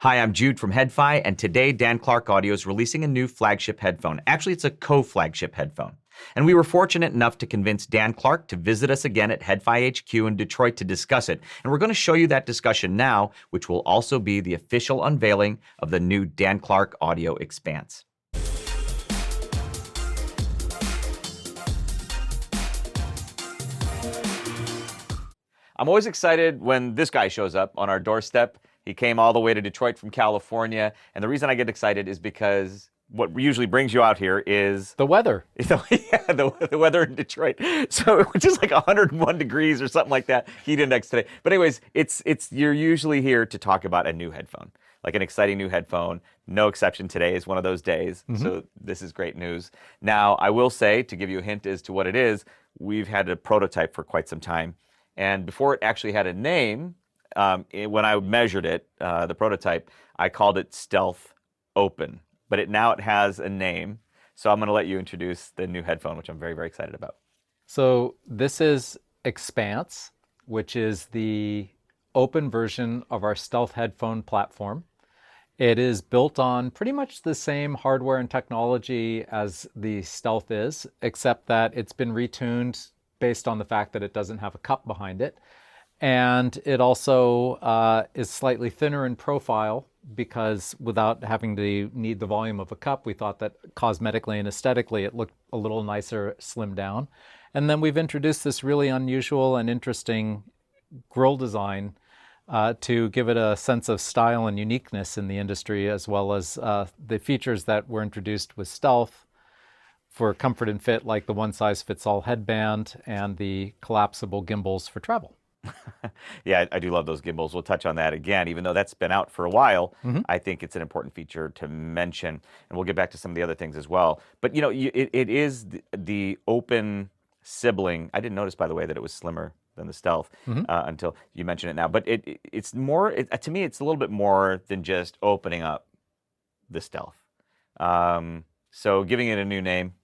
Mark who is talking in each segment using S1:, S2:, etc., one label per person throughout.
S1: Hi, I'm Jude from HeadFi, and today Dan Clark Audio is releasing a new flagship headphone. Actually, it's a co-flagship headphone. And we were fortunate enough to convince Dan Clark to visit us again at HeadFi HQ in Detroit to discuss it. And we're going to show you that discussion now, which will also be the official unveiling of the new Dan Clark Audio EXPANSE. I'm always excited when this guy shows up on our doorstep. He came all the way to Detroit from California. And the reason I get excited is because what usually brings you out here is
S2: the weather.
S1: The weather in Detroit. So which is like 101 degrees or something like that, heat index today. But anyways, you're usually here to talk about a new headphone, like an exciting new headphone. No exception, today is one of those days. So this is great news. Now, I will say, to give you a hint as to what it is, we've had a prototype for quite some time. And before it actually had a name, when I measured it, the prototype, I called it Stealth Open. But now it has a name. So I'm going to let you introduce the new headphone, which I'm very, very excited about.
S2: So this is EXPANSE, which is the open version of our Stealth headphone platform. It is built on pretty much the same hardware and technology as the Stealth is, except that it's been retuned based on the fact that it doesn't have a cup behind it. And it also is slightly thinner in profile, because without having to need the volume of a cup, we thought that cosmetically and aesthetically it looked a little nicer slimmed down. And then we've introduced this really unusual and interesting grill design to give it a sense of style and uniqueness in the industry, as well as the features that were introduced with Stealth for comfort and fit, like the one-size-fits-all headband and the collapsible gimbals for travel.
S1: Yeah, I do love those gimbals. We'll touch on that again, even though that's been out for a while. I think it's an important feature to mention, and we'll get back to some of the other things as well. But it is the open sibling. I didn't notice, by the way, that it was slimmer than the Stealth until you mention it now. But it's more, to me, it's a little bit more than just opening up the Stealth. So giving it a new name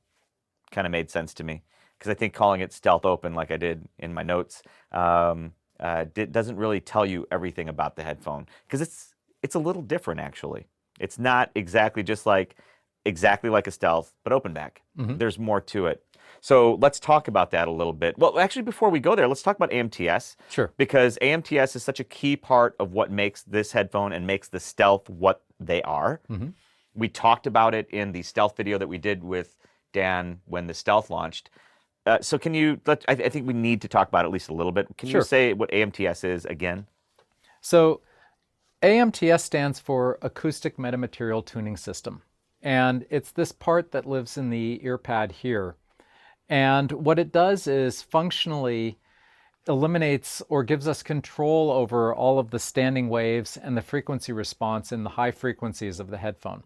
S1: kind of made sense to me, because I think calling it Stealth Open, like I did in my notes, doesn't really tell you everything about the headphone, because it's a little different, actually. It's not exactly like a Stealth, but open back. There's more to it. So let's talk about that a little bit. Well, actually, before we go there, let's talk about AMTS.
S2: Sure.
S1: Because AMTS is such a key part of what makes this headphone and makes the Stealth what they are. We talked about it in the Stealth video that we did with Dan when the Stealth launched. So can you, I think we need to talk about it at least a little bit. Can you say what AMTS is again?
S2: So AMTS stands for Acoustic Metamaterial Tuning System. And it's this part that lives in the ear pad here. And what it does is functionally eliminates or gives us control over all of the standing waves and the frequency response in the high frequencies of the headphone.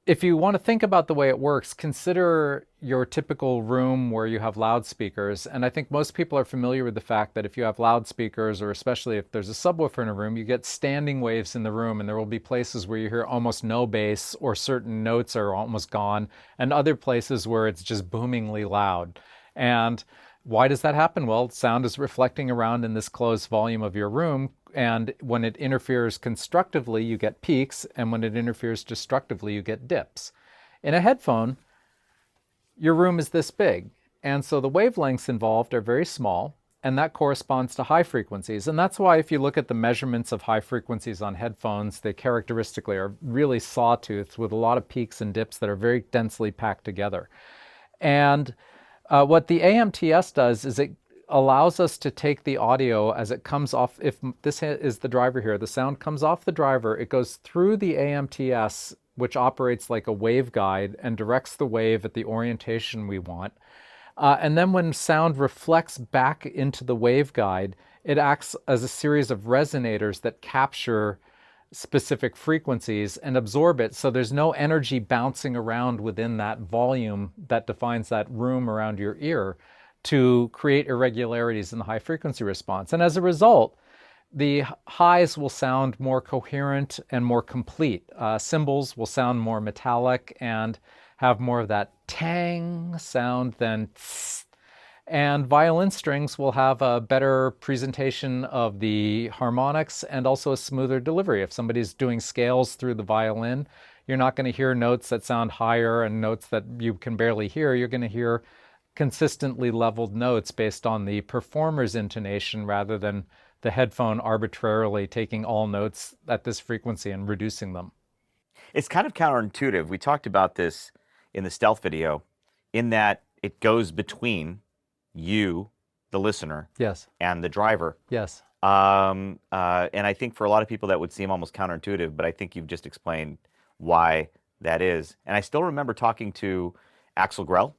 S2: If you want to think about the way it works, consider your typical room where you have loudspeakers. And I think most people are familiar with the fact that if you have loudspeakers, or especially if there's a subwoofer in a room, you get standing waves in the room, and there will be places where you hear almost no bass, or certain notes are almost gone, and other places where it's just boomingly loud. And why does that happen? Well, sound is reflecting around in this closed volume of your room, and when it interferes constructively, you get peaks, and when it interferes destructively, you get dips. In a headphone, your room is this big, and so the wavelengths involved are very small, and that corresponds to high frequencies. And that's why if you look at the measurements of high frequencies on headphones, they characteristically are really sawtooth with a lot of peaks and dips that are very densely packed together. And what the AMTS does is it allows us to take the audio as it comes off. If this is the driver here, the sound comes off the driver, it goes through the AMTS, which operates like a waveguide and directs the wave at the orientation we want. And then when sound reflects back into the waveguide, it acts as a series of resonators that capture specific frequencies and absorb it, so there's no energy bouncing around within that volume that defines that room around your ear to create irregularities in the high frequency response. And as a result, the highs will sound more coherent and more complete. Cymbals will sound more metallic and have more of that tang sound than tss. And violin strings will have a better presentation of the harmonics and also a smoother delivery. If somebody's doing scales through the violin, you're not going to hear notes that sound higher and notes that you can barely hear. You're going to hear consistently leveled notes based on the performer's intonation rather than the headphone arbitrarily taking all notes at this frequency and reducing them.
S1: It's kind of counterintuitive. We talked about this in the stealth video, in that it goes between you, the listener,
S2: Yes.
S1: and the driver.
S2: Yes.
S1: And I think for a lot of people that would seem almost counterintuitive, but I think you've just explained why that is. And I still remember talking to Axel Grell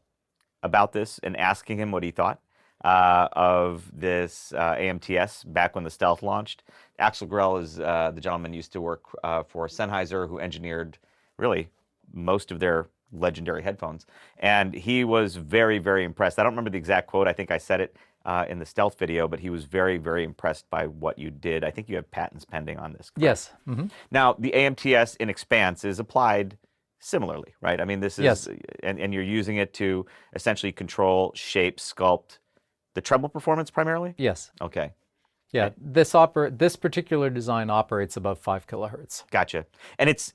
S1: about this and asking him what he thought of this AMTS back when the Stealth launched. Axel Grell is the gentleman who used to work for Sennheiser, who engineered really most of their legendary headphones. And he was very, very impressed. I don't remember the exact quote. I think I said it in the Stealth video, but he was very, very impressed by what you did. I think you have patents pending on this. Correct?
S2: Yes. Mm-hmm.
S1: Now, the AMTS in EXPANSE is applied similarly, right? I mean, this is,
S2: yes.
S1: and you're using it to essentially control, shape, sculpt the treble performance primarily?
S2: Yes.
S1: Okay.
S2: Yeah, this particular design operates above 5 kilohertz.
S1: Gotcha. And it's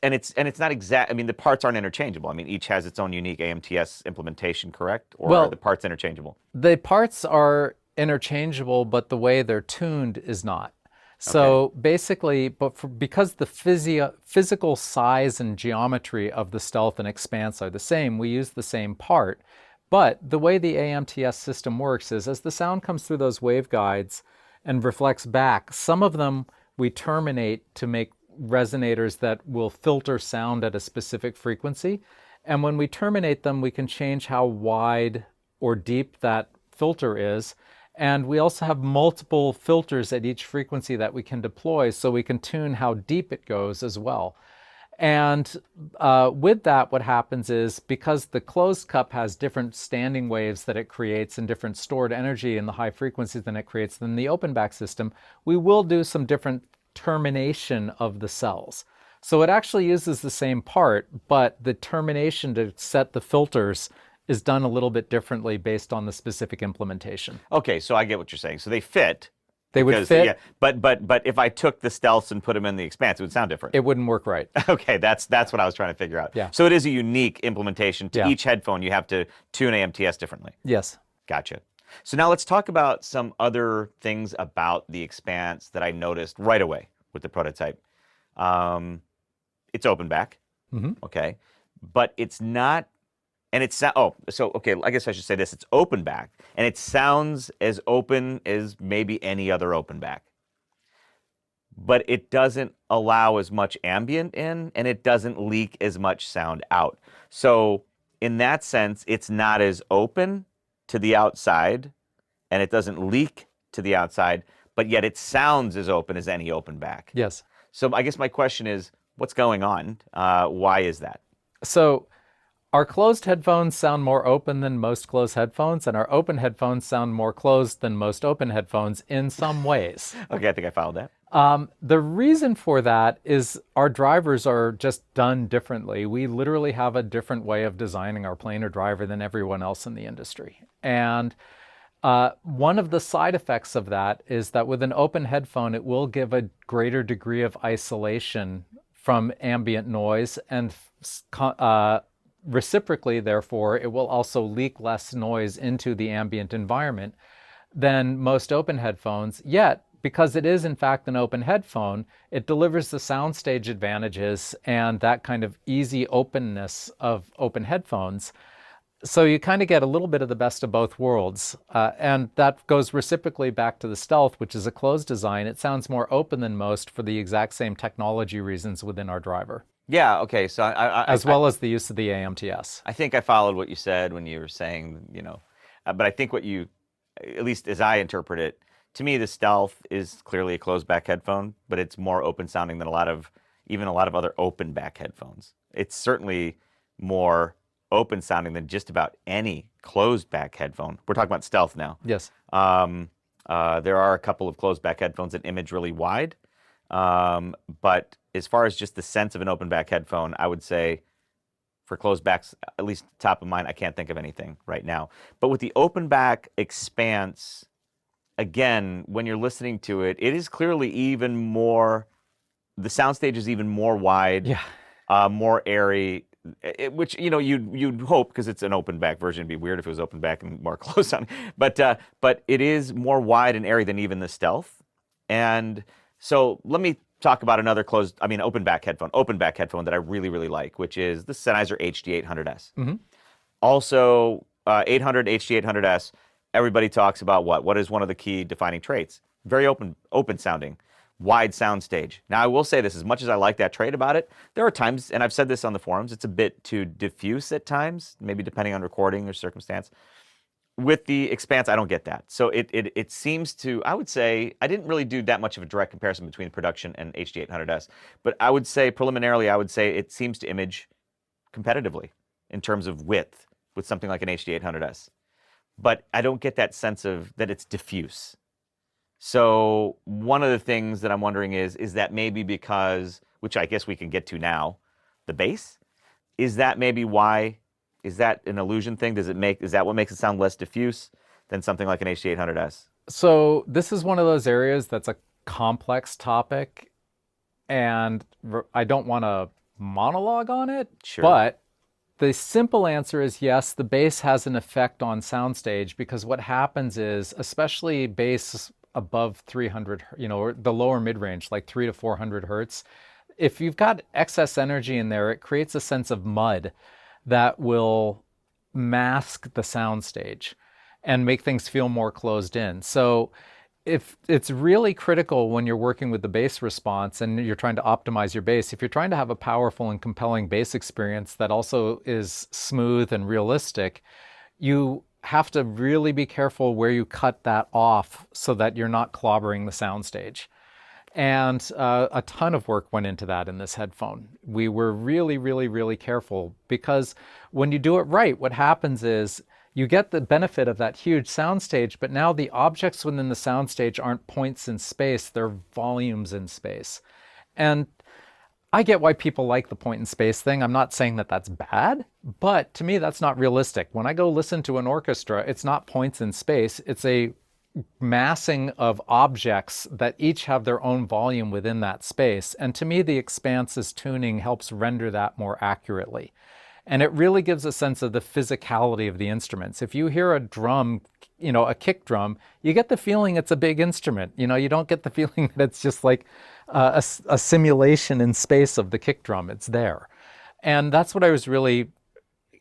S1: not exact. I mean, the parts aren't interchangeable. I mean, each has its own unique AMTS implementation, correct? Or are the parts interchangeable?
S2: The parts are interchangeable, but the way they're tuned is not. So basically, because the physical size and geometry of the Stealth and EXPANSE are the same, we use the same part. But the way the AMTS system works is, as the sound comes through those waveguides and reflects back, some of them we terminate to make resonators that will filter sound at a specific frequency. And when we terminate them, we can change how wide or deep that filter is. And we also have multiple filters at each frequency that we can deploy, so we can tune how deep it goes as well. And with that, what happens is, because the closed cup has different standing waves that it creates and different stored energy in the high frequencies than it creates than the open back system, we will do some different termination of the cells. So it actually uses the same part, but the termination to set the filters is done a little bit differently based on the specific implementation.
S1: Okay, so I get what you're saying. So they fit.
S2: They would fit.
S1: Yeah, but if I took the Stealths and put them in the EXPANSE, it would sound different.
S2: It wouldn't work right.
S1: Okay, that's what I was trying to figure out.
S2: Yeah.
S1: So it is a unique implementation. To each headphone, you have to tune AMTS differently.
S2: Yes.
S1: Gotcha. So now let's talk about some other things about the EXPANSE that I noticed right away with the prototype. It's open back.
S2: Mm-hmm.
S1: Okay, but it's not. And it's, okay, I guess I should say this. It's open back, and it sounds as open as maybe any other open back. But it doesn't allow as much ambient in, and it doesn't leak as much sound out. So in that sense, it's not as open to the outside, and it doesn't leak to the outside, but yet it sounds as open as any open back.
S2: Yes.
S1: So I guess my question is, what's going on? Why is that?
S2: So our closed headphones sound more open than most closed headphones, and our open headphones sound more closed than most open headphones in some ways.
S1: Okay, I think I followed that.
S2: The reason for that is our drivers are just done differently. We literally have a different way of designing our planar driver than everyone else in the industry. And one of the side effects of that is that with an open headphone, it will give a greater degree of isolation from ambient noise, and reciprocally, therefore, it will also leak less noise into the ambient environment than most open headphones. Yet, because it is in fact an open headphone, it delivers the soundstage advantages and that kind of easy openness of open headphones. So you kind of get a little bit of the best of both worlds. And that goes reciprocally back to the Stealth, which is a closed design. It sounds more open than most for the exact same technology reasons within our driver.
S1: Yeah, okay, so
S2: as well as the use of the AMTS.
S1: I think I followed what you said when you were saying, but I think what you, at least as I interpret it, to me the Stealth is clearly a closed back headphone, but it's more open sounding than even a lot of other open back headphones. It's certainly more open sounding than just about any closed back headphone. We're talking about Stealth now.
S2: Yes.
S1: There are a couple of closed back headphones that image really wide, but as far as just the sense of an open back headphone, I would say For closed backs, at least top of mind, I can't think of anything right now. But with the open back Expanse, again, when you're listening to it, it is clearly even more, the soundstage is even more wide,
S2: Yeah.
S1: more airy, which, you know, you'd hope, because it's an open back version. It'd be weird if it was open back and more close sounding. But it is more wide and airy than even the Stealth. And so let me talk about another open back headphone that I really, really like, which is the Sennheiser HD800S. Also, 800 HD800S, everybody talks about what is one of the key defining traits? Very open sounding, wide sound stage. Now, I will say this, as much as I like that trait about it, there are times, and I've said this on the forums, it's a bit too diffuse at times, maybe depending on recording or circumstance. With the Expanse, I don't get that. So it seems to, I would say, I didn't really do that much of a direct comparison between production and HD800S, but I would say, preliminarily, I would say it seems to image competitively in terms of width with something like an HD800S. But I don't get that sense of that it's diffuse. So one of the things that I'm wondering is that maybe because, which I guess we can get to now, the bass? Is that maybe why? Is that an illusion thing? Is that what makes it sound less diffuse than something like an HD800S?
S2: So this is one of those areas that's a complex topic, and I don't want to monologue on it,
S1: Sure.
S2: but the simple answer is yes, the bass has an effect on soundstage, because what happens is, especially bass above 300, or the lower mid-range, like 300 to 400 hertz, if you've got excess energy in there, it creates a sense of mud that will mask the soundstage and make things feel more closed in. So if it's really critical when you're working with the bass response and you're trying to optimize your bass, if you're trying to have a powerful and compelling bass experience that also is smooth and realistic, you have to really be careful where you cut that off so that you're not clobbering the soundstage. And a ton of work went into that in this headphone. We were really, really, really careful, because when you do it right, what happens is you get the benefit of that huge soundstage, but now the objects within the soundstage aren't points in space, they're volumes in space. And I get why people like the point in space thing. I'm not saying that that's bad, but to me, that's not realistic. When I go listen to an orchestra, it's not points in space, it's a massing of objects that each have their own volume within that space. And to me, the Expanse's tuning helps render that more accurately. And it really gives a sense of the physicality of the instruments. If you hear a drum, a kick drum, you get the feeling it's a big instrument. You don't get the feeling that it's just like a simulation in space of the kick drum. It's there. And that's what I was really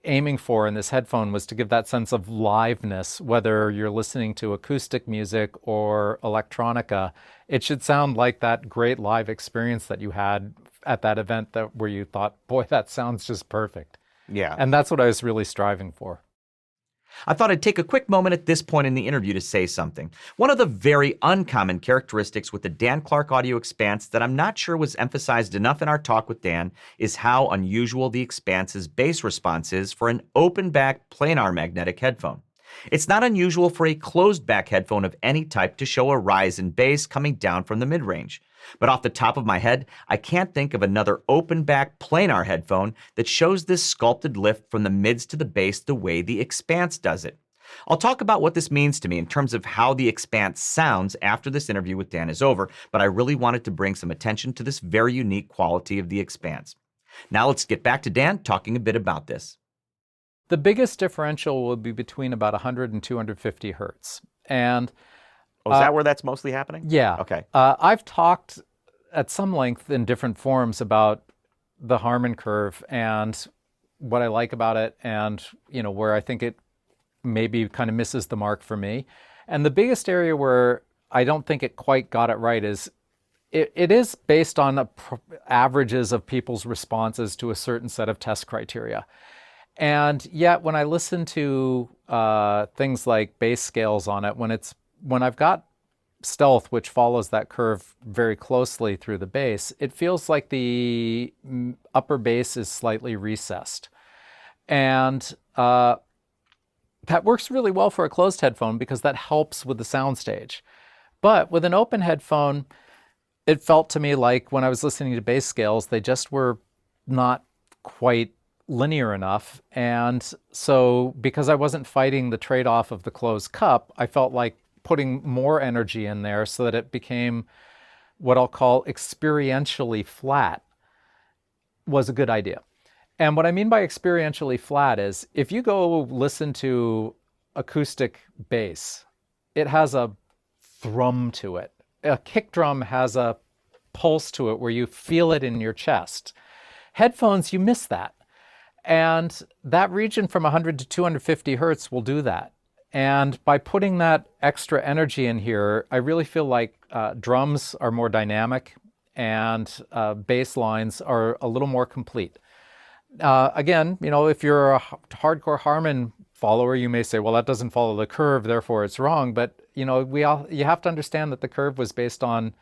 S2: aiming for in this headphone, was to give that sense of liveness. Whether you're listening to acoustic music or electronica, it should sound like that great live experience that you had at that event where you thought, boy, that sounds just perfect.
S1: Yeah.
S2: And that's what I was really striving for.
S3: I thought I'd take a quick moment at this point in the interview to say something. One of the very uncommon characteristics with the Dan Clark Audio Expanse that I'm not sure was emphasized enough in our talk with Dan is how unusual the Expanse's bass response is for an open-back planar magnetic headphone. It's not unusual for a closed-back headphone of any type to show a rise in bass coming down from the mid-range. But off the top of my head, I can't think of another open-back planar headphone that shows this sculpted lift from the mids to the bass the way the Expanse does it. I'll talk about what this means to me in terms of how the Expanse sounds after this interview with Dan is over, but I really wanted to bring some attention to this very unique quality of the Expanse. Now let's get back to Dan talking a bit about this.
S2: The biggest differential will be between about 100 and 250 hertz. And
S1: is that where that's mostly happening?
S2: Yeah.
S1: Okay.
S2: I've talked at some length in different forums about the Harman Curve and what I like about it, and where I think it maybe kind of misses the mark for me. And the biggest area where I don't think it quite got it right is it is based on averages of people's responses to a certain set of test criteria. And yet when I listen to things like bass scales on it, when I've got Stealth, which follows that curve very closely through the bass, it feels like the upper bass is slightly recessed. And that works really well for a closed headphone because that helps with the soundstage. But with an open headphone, it felt to me like when I was listening to bass scales, they just were not quite linear enough. And so because I wasn't fighting the trade-off of the closed cup, I felt like putting more energy in there so that it became what I'll call experientially flat was a good idea. And what I mean by experientially flat is if you go listen to acoustic bass, it has a thrum to it. A kick drum has a pulse to it where you feel it in your chest. Headphones, you miss that. And that region from 100 to 250 hertz will do that. And by putting that extra energy in here, I really feel like drums are more dynamic and bass lines are a little more complete. Again, you know, if you're a hardcore Harman follower, you may say, well, that doesn't follow the curve, therefore it's wrong. But, you know, you have to understand that the curve was based on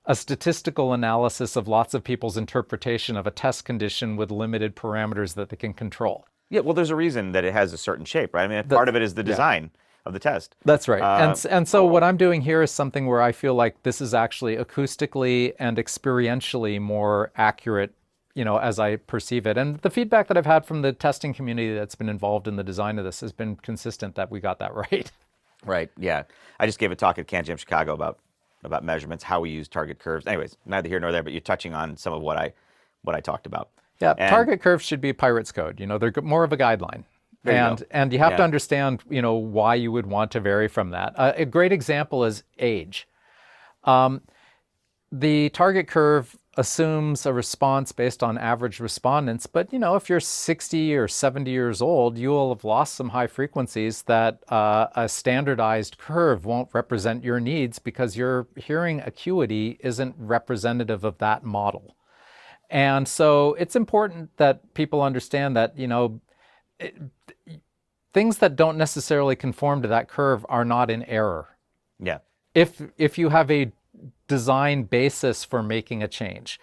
S2: a statistical analysis of lots of people's interpretation of a test condition with limited parameters that they can control.
S1: Yeah, well, there's a reason that it has a certain shape, right? I mean, part of it is the design of the test.
S2: That's right. And so what I'm doing here is something where I feel like this is actually acoustically and experientially more accurate, you know, as I perceive it. And the feedback that I've had from the testing community that's been involved in the design of this has been consistent that we got that right.
S1: Right, yeah. I just gave a talk at CanJam Chicago about measurements, how we use target curves. Anyways, neither here nor there, but you're touching on some of what I talked about.
S2: Yeah, target curves should be Pirate's code. You know, they're more of a guideline. And you have to understand, you know, why you would want to vary from that. A great example is age. The target curve assumes a response based on average respondents, but you know, if you're 60 or 70 years old, you will have lost some high frequencies that a standardized curve won't represent your needs because your hearing acuity isn't representative of that model. And so it's important that people understand that, you know, things that don't necessarily conform to that curve are not in error.
S1: Yeah.
S2: If you have a design basis for making a change,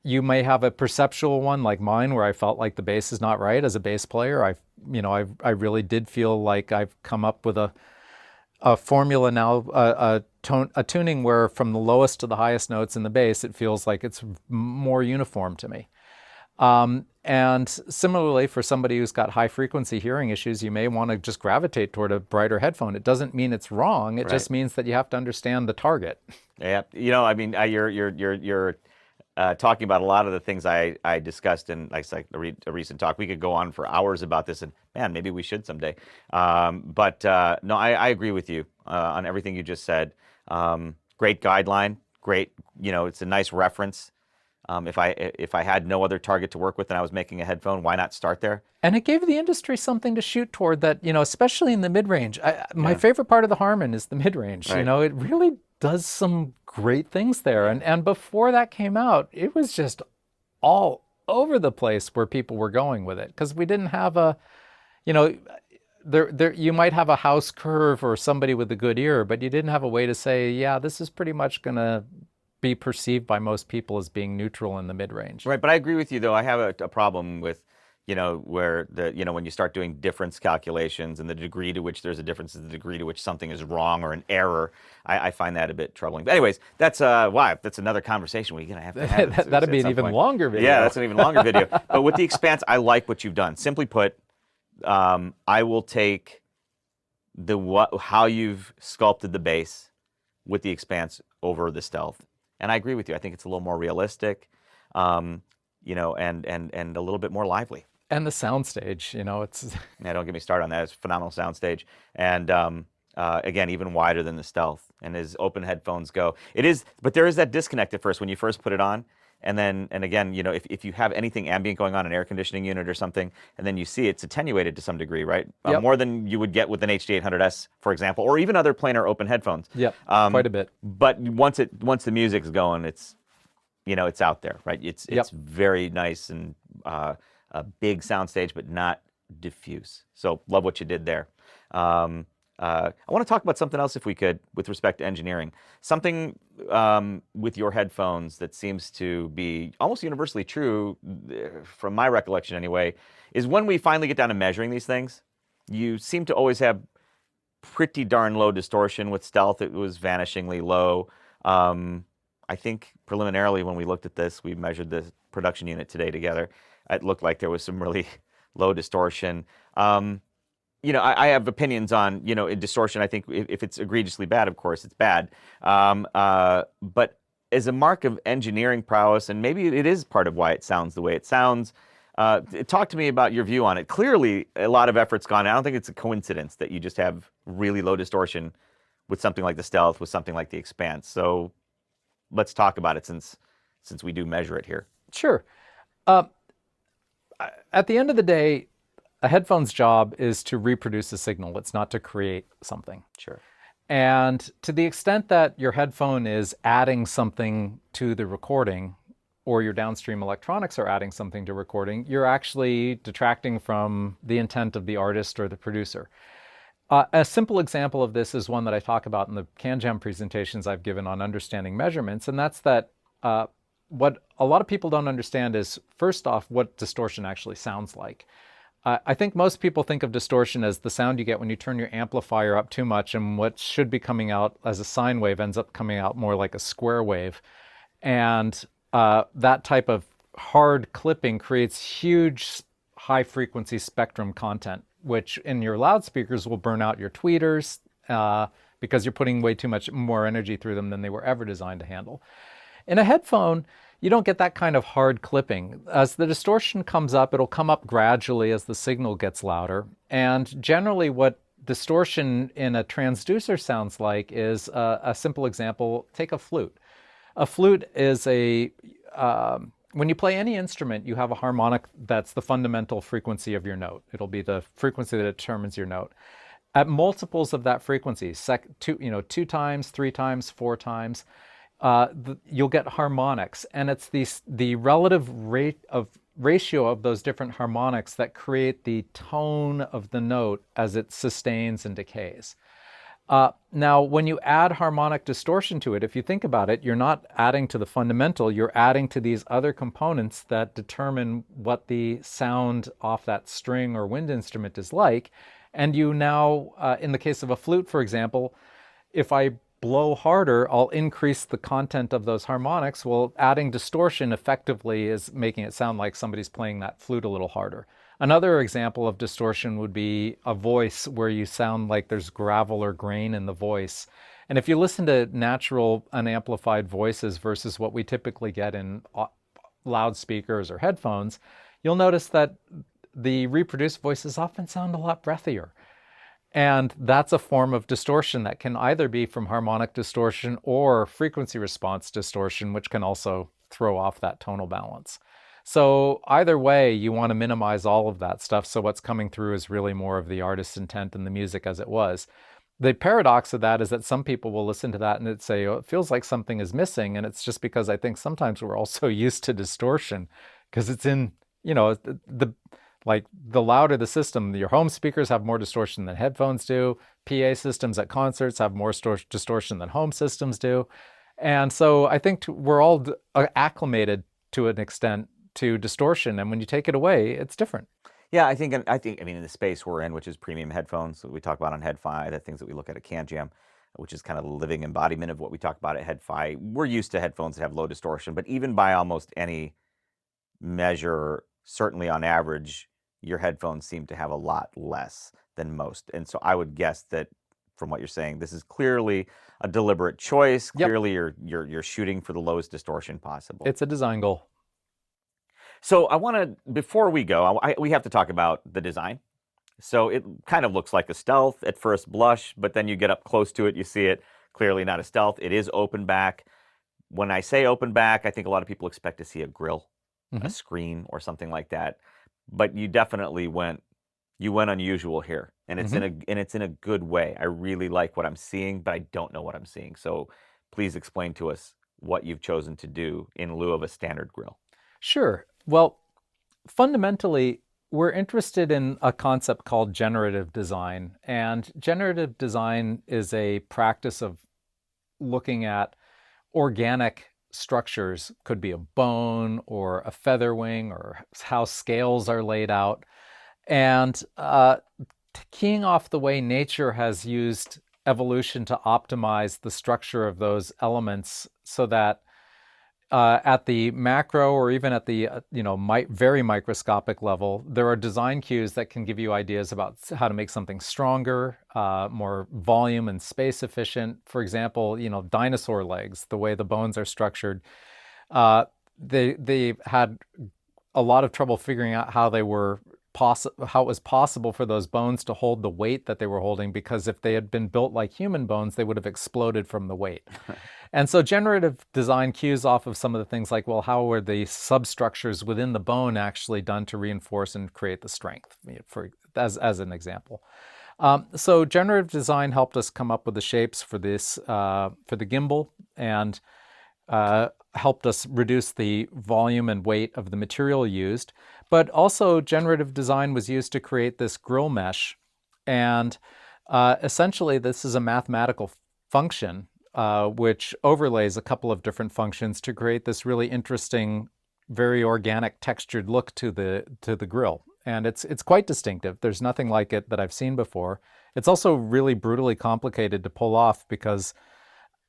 S2: you may have a perceptual one like mine where I felt like the bass is not right as a bass player. I really did feel like I've come up with a formula now, a tuning where from the lowest to the highest notes in the bass, it feels like it's more uniform to me. And similarly, for somebody who's got high frequency hearing issues, you may want to just gravitate toward a brighter headphone. It doesn't mean it's wrong. It just means that you have to understand the target.
S1: Yeah, you know, I mean, you're talking about a lot of the things I discussed in like a recent talk. We could go on for hours about this, and man, maybe we should someday. But no, I agree with you on everything you just said. Great guideline, great. You know, it's a nice reference. If I had no other target to work with and I was making a headphone, why not start there?
S2: And it gave the industry something to shoot toward that, you know, especially in the mid-range. My favorite part of the Harman is the mid-range. Right. You know, it really does some great things there. And before that came out, it was just all over the place where people were going with it. Because we didn't have a, you know, you might have a house curve or somebody with a good ear, but you didn't have a way to say, yeah, this is pretty much going to be perceived by most people as being neutral in the mid-range.
S1: Right, but I agree with you though. I have a problem with, you know, where when you start doing difference calculations and the degree to which there's a difference is the degree to which something is wrong or an error. I find that a bit troubling. But anyways, that's another conversation we're gonna have to have.
S2: That'd be an even longer video.
S1: Yeah, that's an even longer video. But with the Expanse, I like what you've done. Simply put, I will take how you've sculpted the bass with the Expanse over the Stealth. And I agree with you. I think it's a little more realistic, you know, and a little bit more lively.
S2: And the soundstage, you know, it's...
S1: Yeah, don't get me started on that. It's a phenomenal soundstage. And again, even wider than the Stealth. And as open headphones go, it is, but there is that disconnect at first when you first put it on. And then, and again, you know, if you have anything ambient going on, an air conditioning unit or something, and then you see it's attenuated to some degree, right? More than you would get with an HD800S, for example, or even other planar open headphones.
S2: Yep, quite a bit.
S1: But once the music's going, it's, you know, it's out there, right? It's very nice and a big soundstage, but not diffuse. So love what you did there. I want to talk about something else, if we could, with respect to engineering. Something with your headphones that seems to be almost universally true, from my recollection anyway, is when we finally get down to measuring these things, you seem to always have pretty darn low distortion. With Stealth, it was vanishingly low. I think preliminarily when we looked at this, we measured the production unit today together. it looked like there was some really low distortion. I have opinions on, in distortion. I think if it's egregiously bad, of course, it's bad. But as a mark of engineering prowess, and maybe it is part of why it sounds the way it sounds, talk to me about your view on it. Clearly, a lot of effort's gone. I don't think it's a coincidence that you just have really low distortion with something like the Stealth, with something like the Expanse. So let's talk about it since we do measure it here.
S2: Sure. At the end of the day, a headphone's job is to reproduce a signal. It's not to create something.
S1: Sure.
S2: And to the extent that your headphone is adding something to the recording, or your downstream electronics are adding something to recording, you're actually detracting from the intent of the artist or the producer. A simple example of this is one that I talk about in the CanJam presentations I've given on understanding measurements, and that's that what a lot of people don't understand is, first off, what distortion actually sounds like. I think most people think of distortion as the sound you get when you turn your amplifier up too much, and what should be coming out as a sine wave ends up coming out more like a square wave. And that type of hard clipping creates huge high frequency spectrum content, which in your loudspeakers will burn out your tweeters because you're putting way too much more energy through them than they were ever designed to handle. In a headphone, you don't get that kind of hard clipping. As the distortion comes up, it'll come up gradually as the signal gets louder. And generally what distortion in a transducer sounds like is a simple example. Take a flute. A flute is when you play any instrument, you have a harmonic that's the fundamental frequency of your note. It'll be the frequency that determines your note. At multiples of that frequency, 2 times, 3 times, 4 times, you'll get harmonics, and it's the relative ratio of those different harmonics that create the tone of the note as it sustains and decays. Now, when you add harmonic distortion to it, if you think about it, you're not adding to the fundamental, you're adding to these other components that determine what the sound off that string or wind instrument is like. And you now, in the case of a flute, for example, if I blow harder, I'll increase the content of those harmonics. Well, adding distortion effectively is making it sound like somebody's playing that flute a little harder. Another example of distortion would be a voice where you sound like there's gravel or grain in the voice. And if you listen to natural unamplified voices versus what we typically get in loudspeakers or headphones, you'll notice that the reproduced voices often sound a lot breathier. And that's a form of distortion that can either be from harmonic distortion or frequency response distortion, which can also throw off that tonal balance. So either way, you want to minimize all of that stuff, so what's coming through is really more of the artist's intent and the music as it was. The paradox of that is that some people will listen to that and they'd say, oh, it feels like something is missing, and it's just because I think sometimes we're also used to distortion because it's in, the louder the system, your home speakers have more distortion than headphones do. PA systems at concerts have more distortion than home systems do. And so I think we're all acclimated to an extent to distortion. And when you take it away, it's different.
S1: Yeah, I think, in the space we're in, which is premium headphones, that we talk about on HeadFi, the things that we look at CanJam, which is kind of the living embodiment of what we talk about at HeadFi. We're used to headphones that have low distortion, but even by almost any measure, certainly on average, your headphones seem to have a lot less than most. And so I would guess that from what you're saying, this is clearly a deliberate choice.
S2: Yep.
S1: Clearly you're shooting for the lowest distortion possible.
S2: It's a design goal.
S1: So I want to, before we go, we have to talk about the design. So it kind of looks like a Stealth at first blush, but then you get up close to it, you see it clearly not a Stealth. It is open back. When I say open back, I think a lot of people expect to see a grill, a screen, or something like that. But you definitely went unusual here, and it's in a good way. I really like what I'm seeing, but I don't know what I'm seeing. So please explain to us what you've chosen to do in lieu of a standard grill.
S2: Sure. Well, fundamentally, we're interested in a concept called generative design. And generative design is a practice of looking at organic structures, could be a bone or a feather wing or how scales are laid out. And keying off the way nature has used evolution to optimize the structure of those elements so that at the macro or even at the very microscopic level, there are design cues that can give you ideas about how to make something stronger, more volume and space efficient. For example, dinosaur legs, the way the bones are structured, they had a lot of trouble figuring out how it was possible for those bones to hold the weight that they were holding, because if they had been built like human bones, they would have exploded from the weight. And so generative design cues off of some of the things like, well, how were the substructures within the bone actually done to reinforce and create the strength, as an example. So generative design helped us come up with the shapes for this, for the gimbal, and helped us reduce the volume and weight of the material used. But also generative design was used to create this grill mesh. And essentially this is a mathematical function which overlays a couple of different functions to create this really interesting, very organic textured look to the grill. And it's quite distinctive. There's nothing like it that I've seen before. It's also really brutally complicated to pull off, because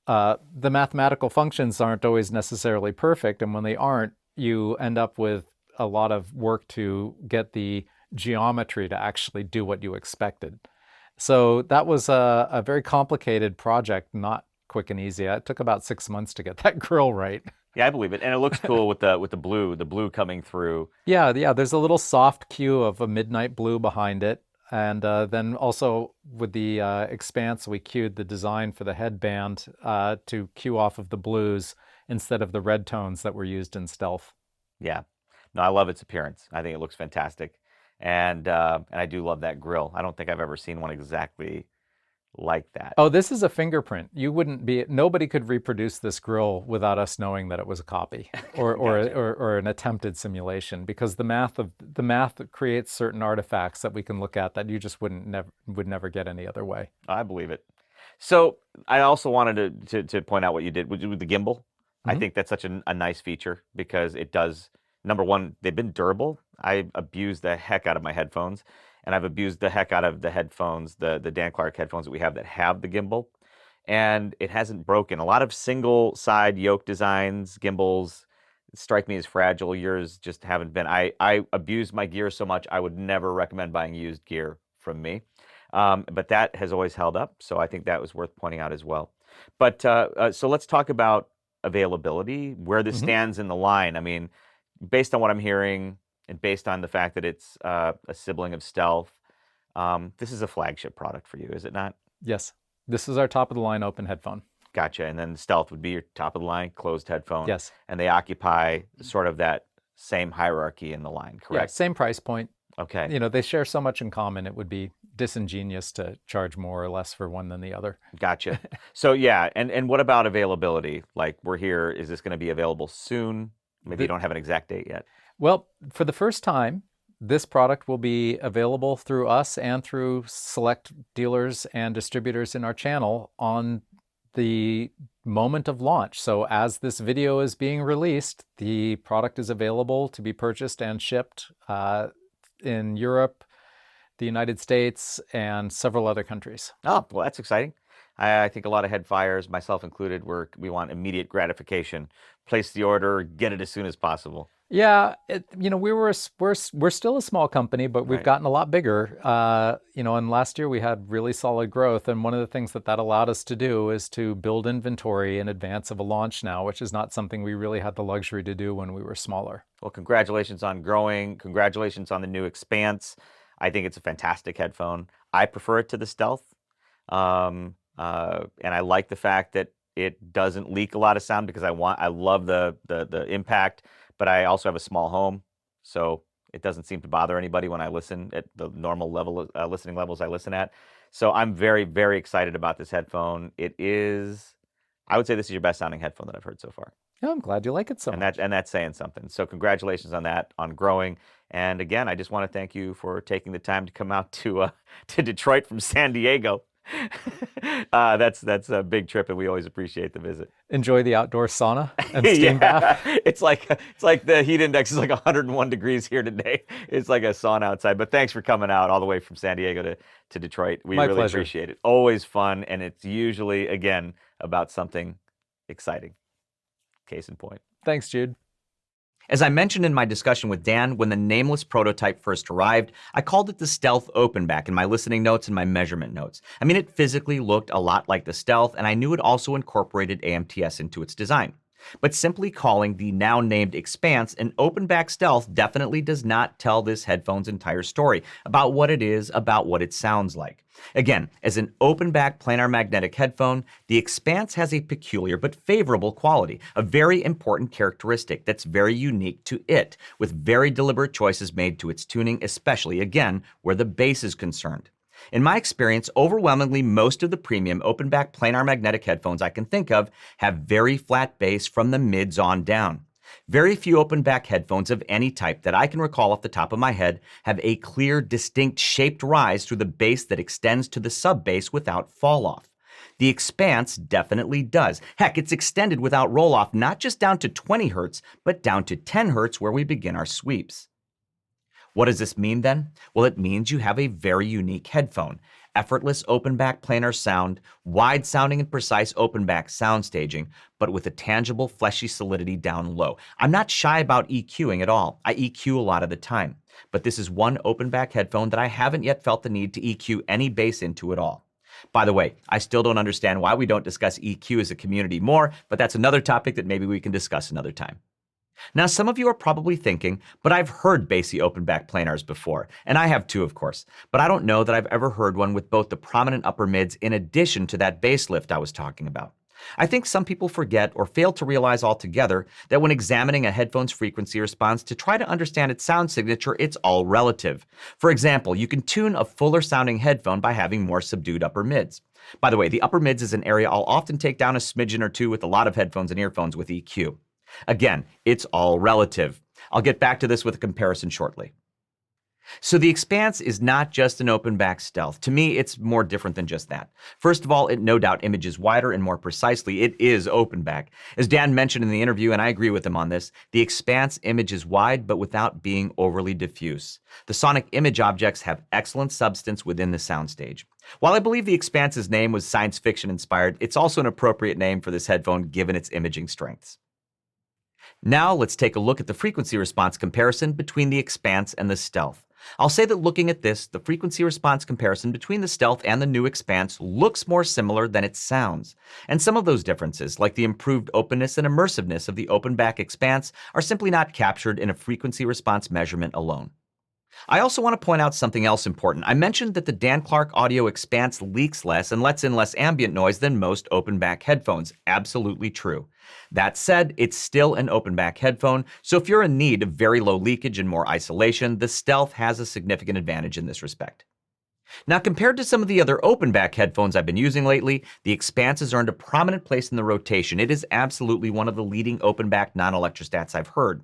S2: the mathematical functions aren't always necessarily perfect, and when they aren't, you end up with a lot of work to get the geometry to actually do what you expected. So that was a very complicated project, not quick and easy. It took about 6 months to get that grill right.
S1: Yeah, I believe it, and it looks cool with the blue coming through.
S2: Yeah. There's a little soft cue of a midnight blue behind it. And then also with the Expanse, we cued the design for the headband to cue off of the blues instead of the red tones that were used in Stealth.
S1: Yeah, no, I love its appearance. I think it looks fantastic, and I do love that grill. I don't think I've ever seen one exactly like that.
S2: Oh, this is a fingerprint. Nobody could reproduce this grill without us knowing that it was a copy or an attempted simulation, because the math creates certain artifacts that we can look at that you just would never get any other way.
S1: I believe it. So I also wanted to point out what you did with the gimbal. Mm-hmm. I think that's such a nice feature, because it does, number one, they've been durable. I abuse the heck out of my headphones. And I've abused the heck out of the headphones, the Dan Clark headphones that we have that have the gimbal. And it hasn't broken. A lot of single side yoke designs, gimbals, strike me as fragile. Yours just haven't been. I abuse my gear so much, I would never recommend buying used gear from me. But that has always held up. So I think that was worth pointing out as well. But so let's talk about availability, where this stands in the line. I mean, based on what I'm hearing, and based on the fact that it's a sibling of Stealth, this is a flagship product for you, is it not?
S2: Yes. This is our top-of-the-line open headphone.
S1: Gotcha. And then Stealth would be your top-of-the-line closed headphone.
S2: Yes.
S1: And they occupy sort of that same hierarchy in the line, correct?
S2: Yeah, same price point.
S1: Okay.
S2: They share so much in common, it would be disingenuous to charge more or less for one than the other.
S1: Gotcha. So yeah, and what about availability? Like, we're here, is this going to be available soon? Maybe you don't have an exact date yet.
S2: Well, for the first time, this product will be available through us and through select dealers and distributors in our channel on the moment of launch. So as this video is being released, the product is available to be purchased and shipped in Europe, the United States, and several other countries.
S1: Oh, well, that's exciting. I think a lot of head fires, myself included, we want immediate gratification. Place the order, get it as soon as possible.
S2: Yeah, we're still a small company, but we've gotten a lot bigger. And last year we had really solid growth, and one of the things that allowed us to do is to build inventory in advance of a launch now, which is not something we really had the luxury to do when we were smaller. Well,
S1: congratulations on growing. Congratulations on the new Expanse. I think it's a fantastic headphone. I prefer it to the Stealth, and I like the fact that it doesn't leak a lot of sound, because I love the impact. But I also have a small home, so it doesn't seem to bother anybody when I listen at the normal level, listening levels I listen at. So I'm very, very excited about this headphone. It is, I would say this is your best sounding headphone that I've heard so far.
S2: Yeah, I'm glad you like it so much.
S1: And that's saying something. So congratulations on that, on growing. And again, I just want to thank you for taking the time to come out to Detroit from San Diego. That's a big trip, and we always appreciate the visit.
S2: Enjoy the outdoor sauna and steam bath.
S1: It's like the heat index is like 101 degrees here today. It's like a sauna outside. But thanks for coming out all the way from San Diego to Detroit. We
S2: My
S1: really
S2: pleasure.
S1: Appreciate it. Always fun, and it's usually, again, about something exciting. Case in point.
S2: Thanks, Jude.
S3: As I mentioned in my discussion with Dan, when the nameless prototype first arrived, I called it the Stealth Openback in my listening notes and my measurement notes. I mean, it physically looked a lot like the Stealth, and I knew it also incorporated AMTS into its design. But simply calling the now named EXPANSE an Openback Stealth definitely does not tell this headphone's entire story about what it is, about what it sounds like. Again, as an open-back planar magnetic headphone, the EXPANSE has a peculiar but favorable quality, a very important characteristic that's very unique to it, with very deliberate choices made to its tuning, especially, again, where the bass is concerned. In my experience, overwhelmingly most of the premium open-back planar magnetic headphones I can think of have very flat bass from the mids on down. Very few open-back headphones of any type that I can recall off the top of my head have a clear, distinct shaped rise through the bass that extends to the sub-bass without fall-off. The EXPANSE definitely does. Heck, it's extended without roll-off, not just down to 20 Hz, but down to 10 Hz where we begin our sweeps. What does this mean then? Well, it means you have a very unique headphone. Effortless open-back planar sound, wide sounding and precise open-back sound staging, but with a tangible fleshy solidity down low. I'm not shy about EQing at all. I EQ a lot of the time. But this is one open-back headphone that I haven't yet felt the need to EQ any bass into at all. By the way, I still don't understand why we don't discuss EQ as a community more, but that's another topic that maybe we can discuss another time. Now, some of you are probably thinking, but I've heard bassy open-back planars before, and I have too, of course, but I don't know that I've ever heard one with both the prominent upper mids in addition to that bass lift I was talking about. I think some people forget or fail to realize altogether that when examining a headphone's frequency response to try to understand its sound signature, it's all relative. For example, you can tune a fuller sounding headphone by having more subdued upper mids. By the way, the upper mids is an area I'll often take down a smidgen or two with a lot of headphones and earphones with EQ. Again, it's all relative. I'll get back to this with a comparison shortly. So the EXPANSE is not just an open-back stealth. To me, it's more different than just that. First of all, it no doubt images wider and more precisely. It is open-back. As Dan mentioned in the interview, and I agree with him on this, the EXPANSE images wide but without being overly diffuse. The sonic image objects have excellent substance within the soundstage. While I believe the EXPANSE's name was science fiction inspired, it's also an appropriate name for this headphone given its imaging strengths. Now let's take a look at the frequency response comparison between the EXPANSE and the Stealth. I'll say that looking at this, the frequency response comparison between the Stealth and the new EXPANSE looks more similar than it sounds. And some of those differences, like the improved openness and immersiveness of the open-back EXPANSE, are simply not captured in a frequency response measurement alone. I also want to point out something else important. I mentioned that the Dan Clark Audio EXPANSE leaks less and lets in less ambient noise than most open-back headphones. Absolutely true. That said, it's still an open-back headphone, so if you're in need of very low leakage and more isolation, the Stealth has a significant advantage in this respect. Now, compared to some of the other open-back headphones I've been using lately, the EXPANSE has earned a prominent place in the rotation. It is absolutely one of the leading open-back non-electrostats I've heard.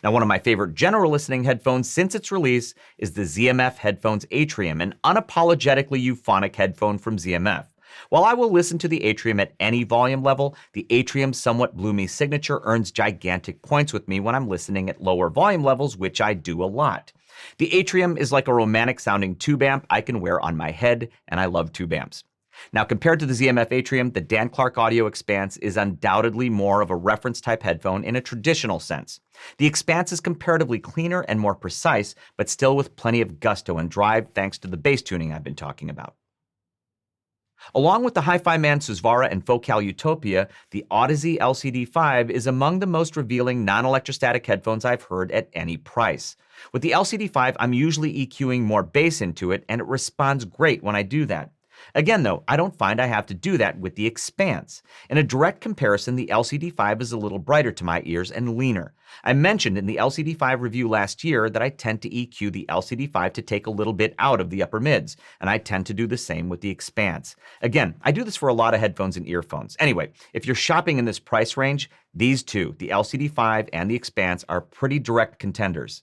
S3: Now, one of my favorite general listening headphones since its release is the ZMF Headphones Atrium, an unapologetically euphonic headphone from ZMF. While I will listen to the Atrium at any volume level, the Atrium's somewhat bloomy signature earns gigantic points with me when I'm listening at lower volume levels, which I do a lot. The Atrium is like a romantic sounding tube amp I can wear on my head, and I love tube amps. Now, compared to the ZMF Atrium, the Dan Clark Audio EXPANSE is undoubtedly more of a reference-type headphone in a traditional sense. The EXPANSE is comparatively cleaner and more precise, but still with plenty of gusto and drive thanks to the bass tuning I've been talking about. Along with the Hi-Fi Man Susvara and Focal Utopia, the Audeze LCD5 is among the most revealing non-electrostatic headphones I've heard at any price. With the LCD5, I'm usually EQing more bass into it, and it responds great when I do that. Again, though, I don't find I have to do that with the EXPANSE. In a direct comparison, the LCD5 is a little brighter to my ears and leaner. I mentioned in the LCD5 review last year that I tend to EQ the LCD5 to take a little bit out of the upper mids, and I tend to do the same with the EXPANSE. Again, I do this for a lot of headphones and earphones. Anyway, if you're shopping in this price range, these two, the LCD5 and the EXPANSE, are pretty direct contenders.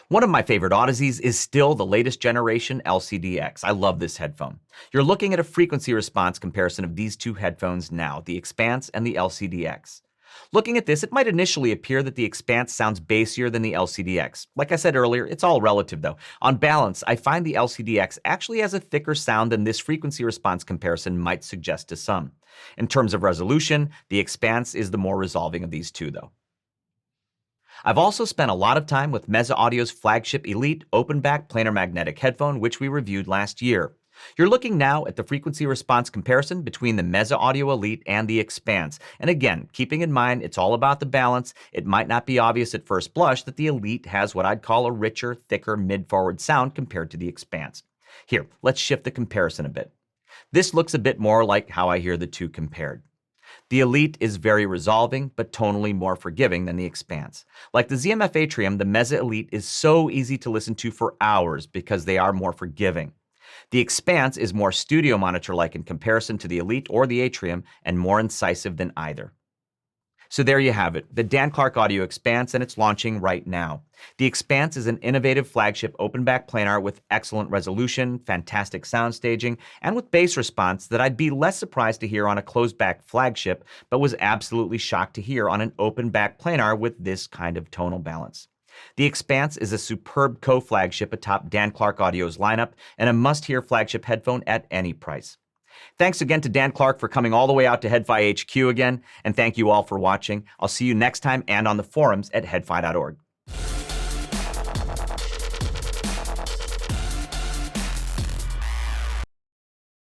S3: One of my favorite Audezes is still the latest generation LCDX. I love this headphone. You're looking at a frequency response comparison of these two headphones now, the EXPANSE and the LCDX. Looking at this, it might initially appear that the EXPANSE sounds bassier than the LCDX. Like I said earlier, it's all relative though. On balance, I find the LCDX actually has a thicker sound than this frequency response comparison might suggest to some. In terms of resolution, the EXPANSE is the more resolving of these two though. I've also spent a lot of time with Meza Audio's flagship Elite open-back planar magnetic headphone, which we reviewed last year. You're looking now at the frequency response comparison between the Meza Audio Elite and the EXPANSE. And again, keeping in mind it's all about the balance, it might not be obvious at first blush that the Elite has what I'd call a richer, thicker mid-forward sound compared to the EXPANSE. Here, let's shift the comparison a bit. This looks a bit more like how I hear the two compared. The Elite is very resolving, but tonally more forgiving than the EXPANSE. Like the ZMF Atrium, the Meza Elite is so easy to listen to for hours because they are more forgiving. The EXPANSE is more studio monitor-like in comparison to the Elite or the Atrium, and more incisive than either. So there you have it, the Dan Clark Audio EXPANSE, and it's launching right now. The EXPANSE is an innovative flagship open-back planar with excellent resolution, fantastic sound staging, and with bass response that I'd be less surprised to hear on a closed-back flagship, but was absolutely shocked to hear on an open-back planar with this kind of tonal balance. The EXPANSE is a superb co-flagship atop Dan Clark Audio's lineup and a must-hear flagship headphone at any price. Thanks again to Dan Clark for coming all the way out to HeadFi HQ again, and thank you all for watching. I'll see you next time and on the forums at headfi.org.